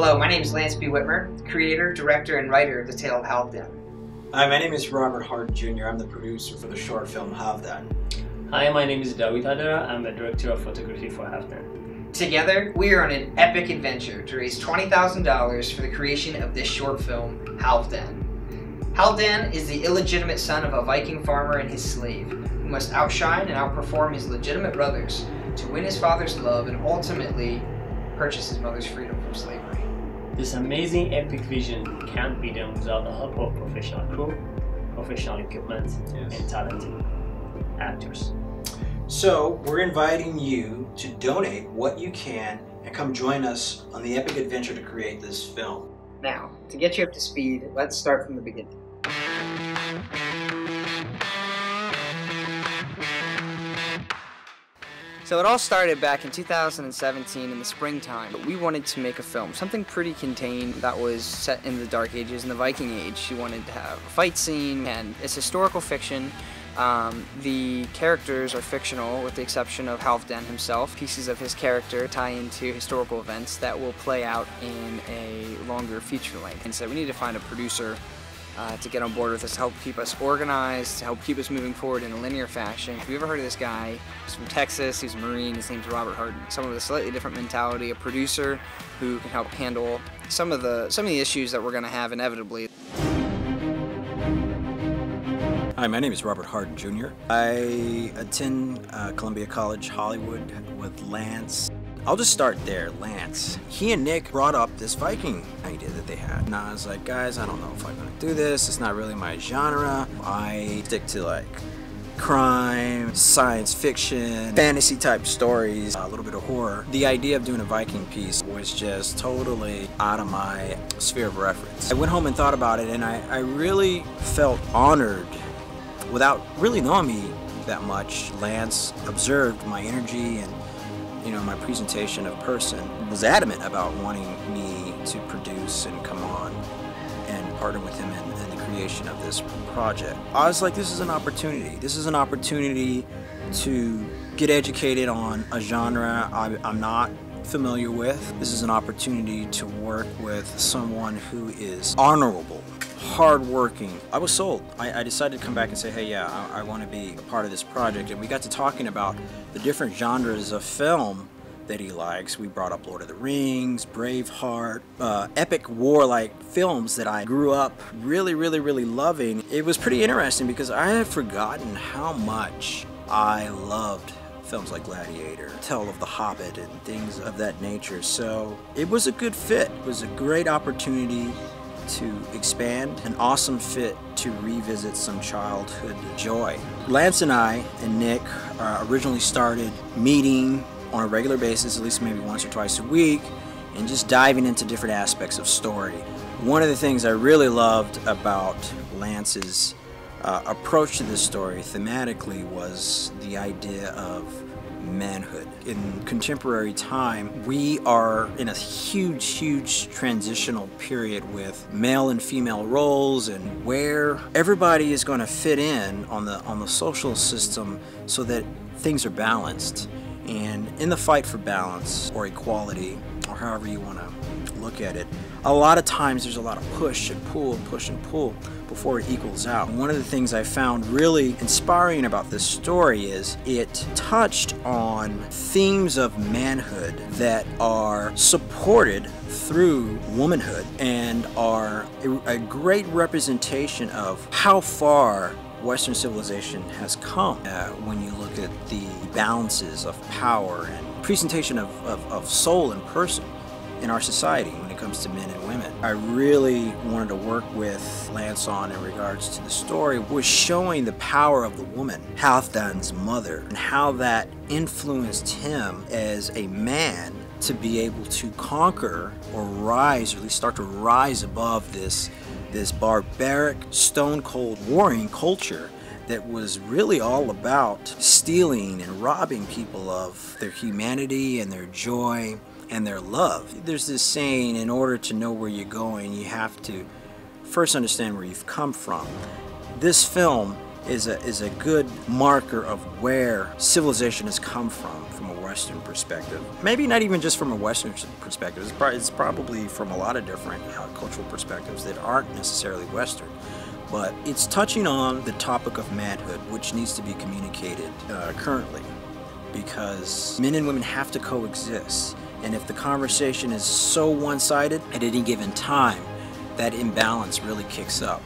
Hello, my name is Lance B. Whitmer, creator, director, and writer of The Tale of Halfdanr. Hi, my name is Robert Hart Jr. I'm the producer for the short film Halfdanr. Hi, my name is Untitled. I'm a director of photography for Halfdanr. Together, we are on an epic adventure to raise $20,000 for the creation of this short film, Halfdanr. Halfdanr is the illegitimate son of a Viking farmer and his slave, who must outshine and outperform his legitimate brothers to win his father's love and ultimately purchase his mother's freedom from slavery. This amazing epic vision can't be done without the help of professional crew, professional equipment, and talented actors. So we're inviting you to donate what you can and come join us on the epic adventure to create this film. Now, to get you up to speed, let's start from the beginning. So it all started back in 2017 in the springtime. We wanted to make a film, something pretty contained that was set in the Dark Ages, in the Viking Age. She wanted to have a fight scene, and it's historical fiction. The characters are fictional with the exception of Halfdanr himself. Pieces of his character tie into historical events that will play out in a longer feature length. And so we need to find a producer to get on board with us, to help keep us organized, to help keep us moving forward in a linear fashion. Have you ever heard of this guy? He's from Texas, he's a Marine, his name's Robert Hart. Someone with a slightly different mentality, a producer who can help handle some of the issues that we're going to have inevitably. Hi, my name is Robert Hart Jr. I attend Columbia College, Hollywood with Lance. I'll just start there, Lance. He and Nick brought up this Viking idea that they had. And I was like, guys, I don't know if I'm gonna do this. It's not really my genre. I stick to like crime, science fiction, fantasy type stories, a little bit of horror. The idea of doing a Viking piece was just totally out of my sphere of reference. I went home and thought about it, and I really felt honored. Without really knowing me that much, Lance observed my energy and my presentation of person, was adamant about wanting me to produce and come on and partner with him in the creation of this project. I was like, this is an opportunity. This is an opportunity to get educated on a genre I'm not familiar with. This is an opportunity to work with someone who is honorable, hardworking. I was sold. I decided to come back and say, hey, yeah, I want to be a part of this project. And we got to talking about the different genres of film that he likes. We brought up Lord of the Rings, Braveheart, epic war-like films that I grew up really loving. It was pretty interesting because I had forgotten how much I loved films like Gladiator, Tale of the Hobbit, and things of that nature. So it was a good fit. It was a great opportunity to expand, an awesome fit to revisit some childhood joy. Lance and I and Nick originally started meeting on a regular basis, at least maybe once or twice a week, and just diving into different aspects of story. One of the things I really loved about Lance's approach to this story thematically was the idea of manhood. In contemporary time, we are in a huge transitional period with male and female roles, and where everybody is going to fit in on the social system so that things are balanced. And in the fight for balance or equality, or however you want to look at it, a lot of times there's a lot of push and pull before it equals out. And one of the things I found really inspiring about this story is it touched on themes of manhood that are supported through womanhood and are a great representation of how far Western civilization has come when you look at the balances of power and presentation of soul and person in our society when it comes to men and women. I really wanted to work with Lance on in regards to the story was showing the power of the woman, Halfdanr's mother, and how that influenced him as a man to be able to conquer or rise, or at least start to rise above this barbaric, stone-cold warring culture that was really all about stealing and robbing people of their humanity and their joy and their love. There's this saying, in order to know where you're going, you have to first understand where you've come from. This film is a good marker of where civilization has come from a Western perspective. Maybe not even just from a Western perspective. It's probably from a lot of different cultural perspectives that aren't necessarily Western. But it's touching on the topic of manhood, which needs to be communicated currently, because men and women have to coexist. And if the conversation is so one-sided at any given time, that imbalance really kicks up.